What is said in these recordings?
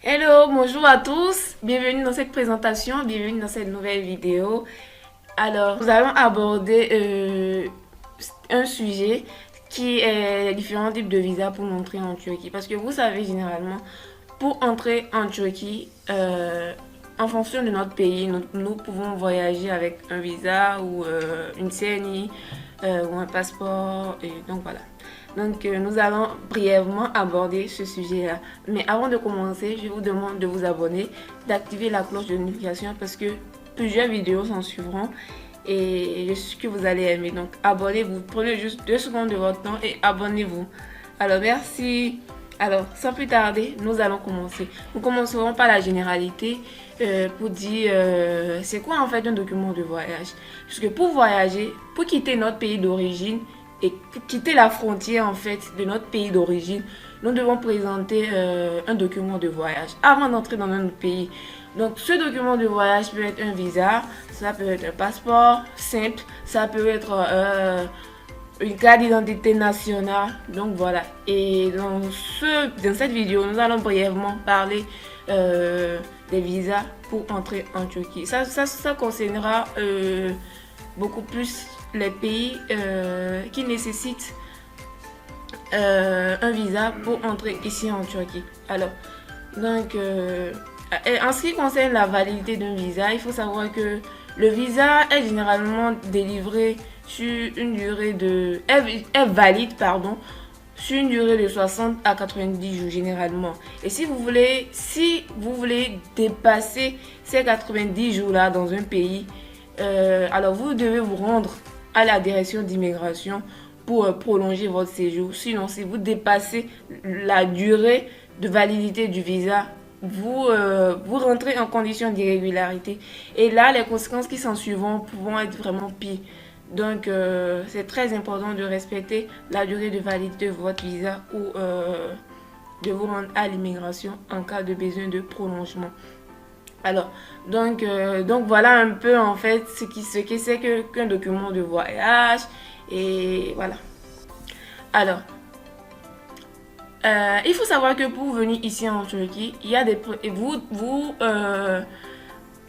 Hello, bonjour à tous, bienvenue dans cette présentation, bienvenue dans cette nouvelle vidéo. Alors, nous allons aborder un sujet qui est les différents types de visas pour entrer en Turquie. Parce que vous savez, généralement, pour entrer en Turquie, en fonction de notre pays, nous pouvons voyager avec un visa ou une CNI ou un passeport. Et donc voilà. Donc nous allons brièvement aborder ce sujet-là. Mais avant de commencer, je vous demande de vous abonner, d'activer la cloche de notification parce que plusieurs vidéos s'en suivront et je suis sûr que vous allez aimer. Donc abonnez-vous, prenez juste 2 secondes de votre temps et abonnez-vous. Alors merci. Alors sans plus tarder, nous allons commencer. Nous commencerons par la généralité pour dire c'est quoi en fait un document de voyage. Parce que pour voyager, pour quitter notre pays d'origine, et quitter la frontière en fait de notre pays d'origine, nous devons présenter un document de voyage avant d'entrer dans un autre pays. Donc ce document de voyage peut être un visa, ça peut être un passeport simple, ça peut être une carte d'identité nationale. Donc voilà. Et dans cette vidéo, nous allons brièvement parler des visas pour entrer en Turquie. Ça concernera beaucoup plus les pays qui nécessitent un visa pour entrer ici en Turquie. Alors, donc, en ce qui concerne la validité d'un visa, il faut savoir que le visa est généralement délivré sur une durée de... est valide, pardon, sur une durée de 60 à 90 jours généralement. Et si vous voulez dépasser ces 90 jours-là dans un pays, alors vous devez vous rendre à la direction d'immigration pour prolonger votre séjour. Sinon, si vous dépassez la durée de validité du visa, vous rentrez en condition d'irrégularité. Et là, les conséquences qui s'en suivront vont être vraiment pires. Donc, c'est très important de respecter la durée de validité de votre visa ou de vous rendre à l'immigration en cas de besoin de prolongement. Alors, donc voilà un peu en fait ce que c'est qu'un document de voyage. Et voilà. Alors, il faut savoir que pour venir ici en Turquie, il y a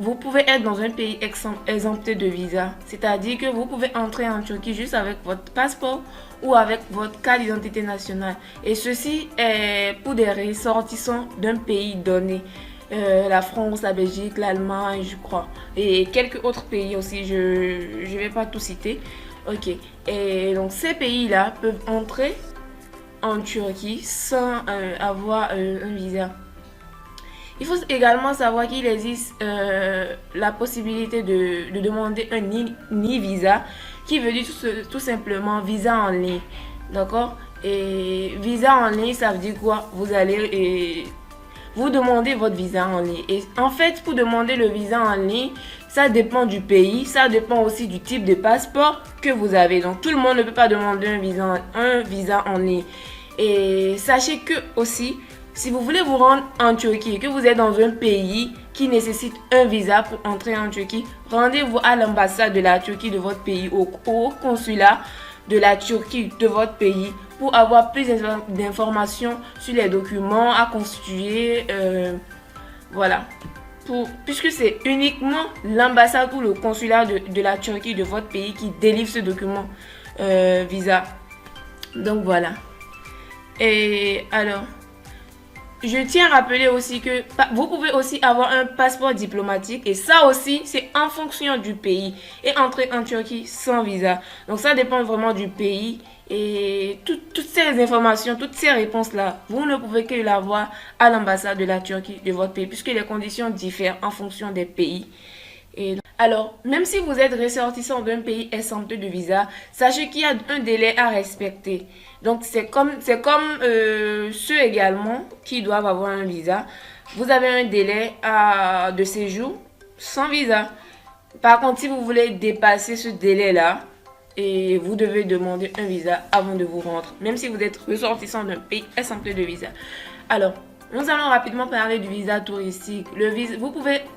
vous pouvez être dans un pays exempté de visa. C'est-à-dire que vous pouvez entrer en Turquie juste avec votre passeport ou avec votre carte d'identité nationale. Et ceci est pour des ressortissants d'un pays donné. La France, la Belgique, l'Allemagne, je crois. Et quelques autres pays aussi, je ne vais pas tout citer. Ok. Et donc ces pays-là peuvent entrer en Turquie sans avoir un visa. Il faut également savoir qu'il existe la possibilité de demander un e-visa qui veut dire tout simplement visa en ligne. D'accord? Et visa en ligne, ça veut dire quoi? Vous allez... vous demandez votre visa en ligne. Et en fait, pour demander le visa en ligne, ça dépend du pays, ça dépend aussi du type de passeport que vous avez. Donc, tout le monde ne peut pas demander un visa en ligne. Et sachez que aussi, si vous voulez vous rendre en Turquie et que vous êtes dans un pays qui nécessite un visa pour entrer en Turquie, rendez-vous à l'ambassade de la Turquie de votre pays, au consulat de la Turquie de votre pays pour avoir plus d'informations sur les documents à constituer. Voilà. Puisque c'est uniquement l'ambassade ou le consulat de la Turquie de votre pays qui délivre ce document visa. Donc voilà. Et alors, je tiens à rappeler aussi que vous pouvez aussi avoir un passeport diplomatique et ça aussi, c'est en fonction du pays et entrer en Turquie sans visa. Donc ça dépend vraiment du pays et toutes ces informations, toutes ces réponses-là, vous ne pouvez que l'avoir à l'ambassade de la Turquie de votre pays puisque les conditions diffèrent en fonction des pays. Et alors, même si vous êtes ressortissant d'un pays exempté de visa, sachez qu'il y a un délai à respecter. Donc, c'est comme ceux également qui doivent avoir un visa. Vous avez un délai de séjour sans visa. Par contre, si vous voulez dépasser ce délai-là, et vous devez demander un visa avant de vous rendre, même si vous êtes ressortissant d'un pays exempté de visa. Alors, nous allons rapidement parler du visa touristique.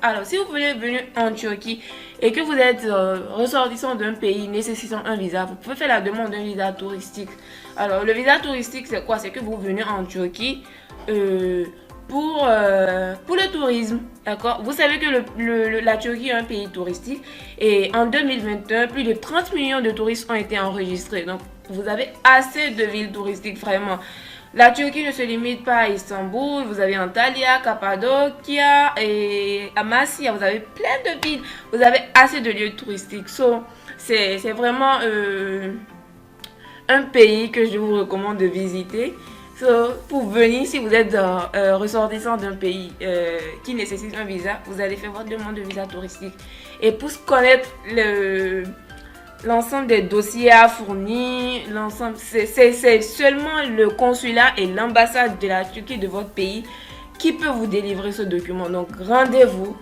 Alors, si vous voulez venir en Turquie et que vous êtes ressortissant d'un pays nécessitant un visa, vous pouvez faire la demande d'un visa touristique. Alors, le visa touristique, c'est quoi? C'est que vous venez en Turquie pour le tourisme, d'accord. Vous savez que la Turquie est un pays touristique et en 2021, plus de 30 millions de touristes ont été enregistrés. Donc, vous avez assez de villes touristiques, vraiment. La Turquie ne se limite pas à Istanbul, vous avez Antalya, Cappadocia et Amasya, vous avez plein de villes, vous avez assez de lieux touristiques. C'est vraiment un pays que je vous recommande de visiter. Pour venir, si vous êtes ressortissant d'un pays qui nécessite un visa, vous allez faire votre demande de visa touristique. Et pour connaître l'ensemble des dossiers à fournir, c'est seulement le consulat et l'ambassade de la Turquie de votre pays qui peut vous délivrer ce document. Donc rendez-vous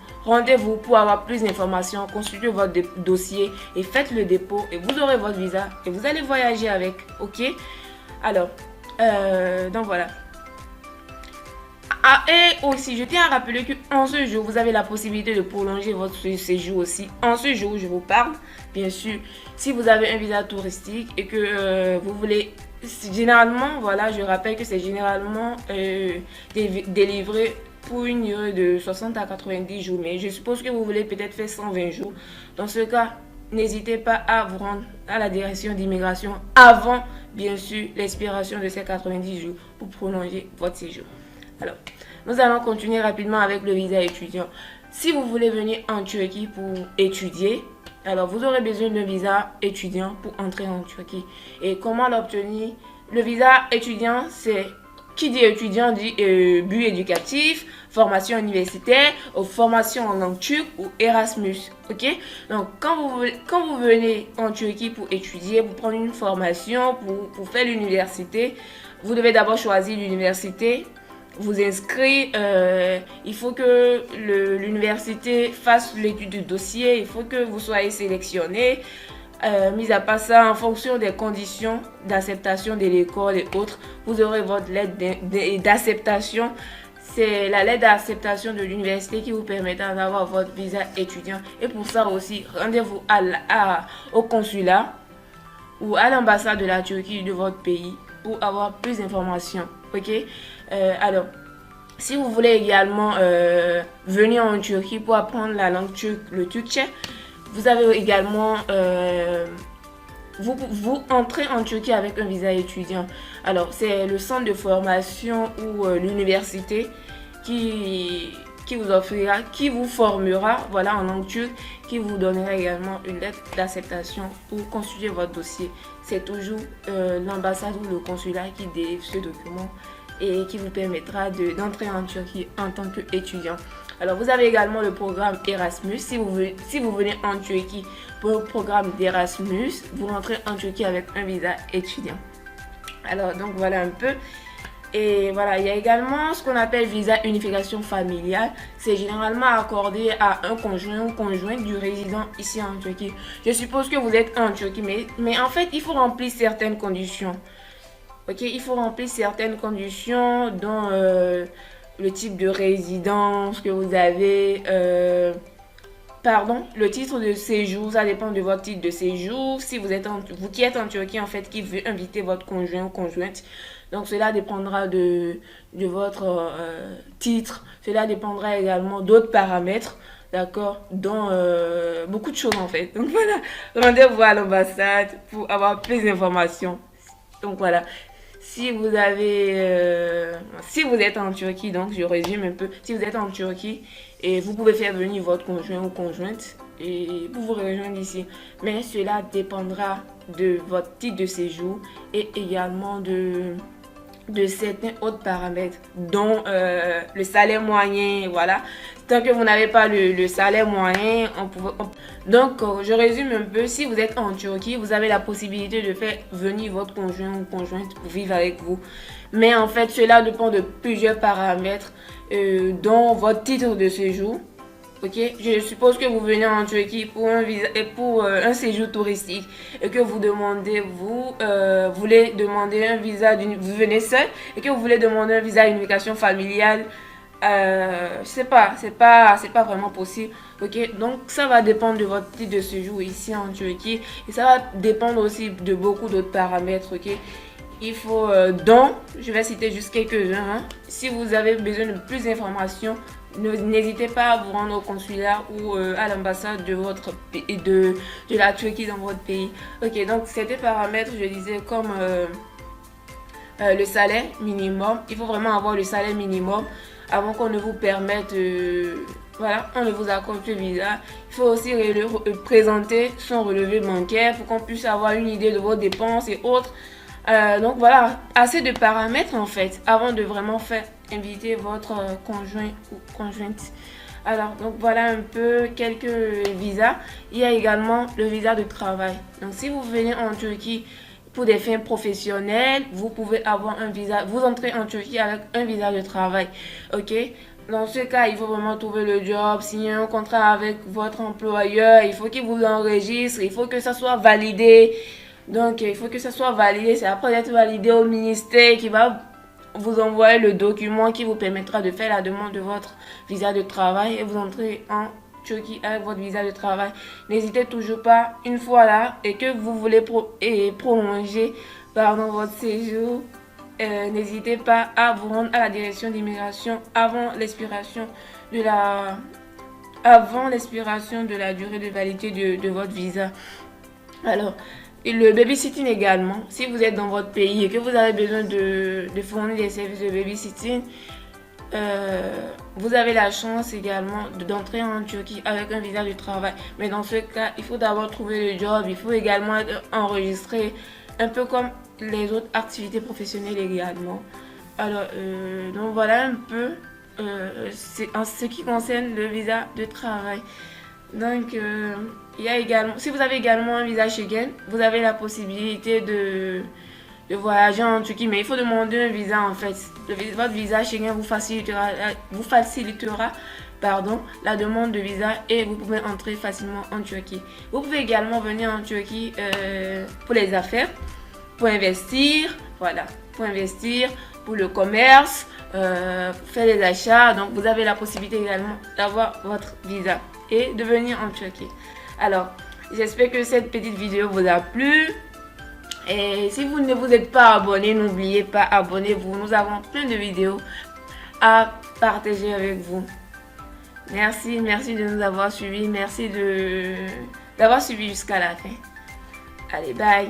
pour avoir plus d'informations, consultez votre dossier et faites le dépôt et vous aurez votre visa et vous allez voyager avec, ok? Alors, donc voilà. Et aussi, je tiens à rappeler qu'en ce jour, vous avez la possibilité de prolonger votre séjour aussi. En ce jour, je vous parle, bien sûr, si vous avez un visa touristique et que vous voulez, généralement, voilà, je rappelle que c'est généralement délivré pour une durée de 60 à 90 jours. Mais je suppose que vous voulez peut-être faire 120 jours. Dans ce cas, n'hésitez pas à vous rendre à la direction d'immigration avant, bien sûr, l'expiration de ces 90 jours pour prolonger votre séjour. Alors, nous allons continuer rapidement avec le visa étudiant. Si vous voulez venir en Turquie pour étudier, alors vous aurez besoin d'un visa étudiant pour entrer en Turquie. Et comment l'obtenir? Le visa étudiant, c'est... Qui dit étudiant dit but éducatif, formation universitaire, ou formation en langue turque ou Erasmus. Ok? Donc, quand vous venez en Turquie pour étudier, pour prendre une formation, pour faire l'université, vous devez d'abord choisir l'université, vous inscrire. Il faut que l'université fasse l'étude du dossier, il faut que vous soyez sélectionné. Mis à part ça, en fonction des conditions d'acceptation de l'école et autres, vous aurez votre lettre d'acceptation. C'est la lettre d'acceptation de l'université qui vous permettra d'avoir votre visa étudiant. Et pour ça aussi, rendez-vous au consulat ou à l'ambassade de la Turquie de votre pays pour avoir plus d'informations. Ok? Alors, si vous voulez également venir en Turquie pour apprendre la langue turque, le turkçe, vous avez également, vous entrez en Turquie avec un visa étudiant. Alors, c'est le centre de formation ou l'université qui vous offrira, qui vous formera, voilà, en langue turque, qui vous donnera également une lettre d'acceptation pour constituer votre dossier. C'est toujours l'ambassade ou le consulat qui délivre ce document et qui vous permettra d'entrer en Turquie en tant qu'étudiant. Alors, vous avez également le programme Erasmus. Si vous venez en Turquie pour le programme d'Erasmus, vous rentrez en Turquie avec un visa étudiant. Alors, donc voilà un peu. Et voilà, il y a également ce qu'on appelle visa unification familiale. C'est généralement accordé à un conjoint ou conjointe du résident ici en Turquie. Je suppose que vous êtes en Turquie, mais en fait, il faut remplir certaines conditions. Ok, il faut remplir certaines conditions dont le type de résidence que vous avez, le titre de séjour, ça dépend de votre titre de séjour. Si vous qui êtes en Turquie, en fait, qui veut inviter votre conjoint ou conjointe, donc cela dépendra de votre titre. Cela dépendra également d'autres paramètres, d'accord, dont beaucoup de choses en fait. Donc voilà, rendez-vous à l'ambassade pour avoir plus d'informations. Donc voilà. Si vous êtes en Turquie, donc je résume un peu, si vous êtes en Turquie et vous pouvez faire venir votre conjoint ou conjointe et pour vous rejoindre ici, mais cela dépendra de votre titre de séjour et également de certains autres paramètres, dont le salaire moyen, voilà. Tant que vous n'avez pas le salaire moyen, donc je résume un peu. Si vous êtes en Turquie, vous avez la possibilité de faire venir votre conjoint ou conjointe pour vivre avec vous. Mais en fait, cela dépend de plusieurs paramètres, dont votre titre de séjour. Ok, je suppose que vous venez en Turquie pour un visa et pour un séjour touristique et que vous voulez demander un visa vous venez seul et que vous voulez demander un visa d'unification familiale. C'est pas vraiment possible. Ok, donc ça va dépendre de votre titre de séjour ici en Turquie et ça va dépendre aussi de beaucoup d'autres paramètres. Ok, il faut dont, je vais citer juste quelques-uns. Hein. Si vous avez besoin de plus d'informations, n'hésitez pas à vous rendre au consulat ou à l'ambassade de votre pays, de la Turquie dans votre pays. Ok, donc c'était paramètres, je disais, comme le salaire minimum. Il faut vraiment avoir le salaire minimum avant qu'on ne vous permette, voilà, on ne vous accorde le visa. Il faut aussi présenter son relevé bancaire pour qu'on puisse avoir une idée de vos dépenses et autres. Donc voilà, assez de paramètres en fait avant de vraiment faire inviter votre conjoint ou conjointe. Alors, donc voilà un peu quelques visas. Il y a également le visa de travail. Donc si vous venez en Turquie pour des fins professionnelles, vous pouvez avoir un visa, vous entrez en Turquie avec un visa de travail. Ok? Dans ce cas, il faut vraiment trouver le job, signer un contrat avec votre employeur, il faut qu'il vous enregistre, il faut que ça soit validé. Donc, il faut que ça soit validé. C'est après d'être validé au ministère qui va vous envoyer le document qui vous permettra de faire la demande de votre visa de travail et vous entrez en Turquie avec votre visa de travail. N'hésitez toujours pas, une fois là, et que vous voulez prolonger votre séjour, n'hésitez pas à vous rendre à la direction d'immigration avant l'expiration de la durée de validité de votre visa. Alors, le babysitting également, si vous êtes dans votre pays et que vous avez besoin de fournir des services de babysitting, vous avez la chance également d'entrer en Turquie avec un visa de travail. Mais dans ce cas, il faut d'abord trouver le job, il faut également être enregistré, un peu comme les autres activités professionnelles également. Alors, donc voilà un peu en ce qui concerne le visa de travail. Donc, il y a également, si vous avez également un visa Schengen, vous avez la possibilité de voyager en Turquie, mais il faut demander un visa en fait. Votre visa Schengen vous facilitera la demande de visa et vous pouvez entrer facilement en Turquie. Vous pouvez également venir en Turquie pour les affaires, pour investir, voilà, pour investir, pour le commerce, pour faire des achats. Donc, vous avez la possibilité également d'avoir votre visa et de venir en Turquie. Alors, j'espère que cette petite vidéo vous a plu. Et si vous ne vous êtes pas abonné, n'oubliez pas, abonnez-vous. Nous avons plein de vidéos à partager avec vous. Merci de nous avoir suivis. Merci d'avoir suivi jusqu'à la fin. Allez, bye.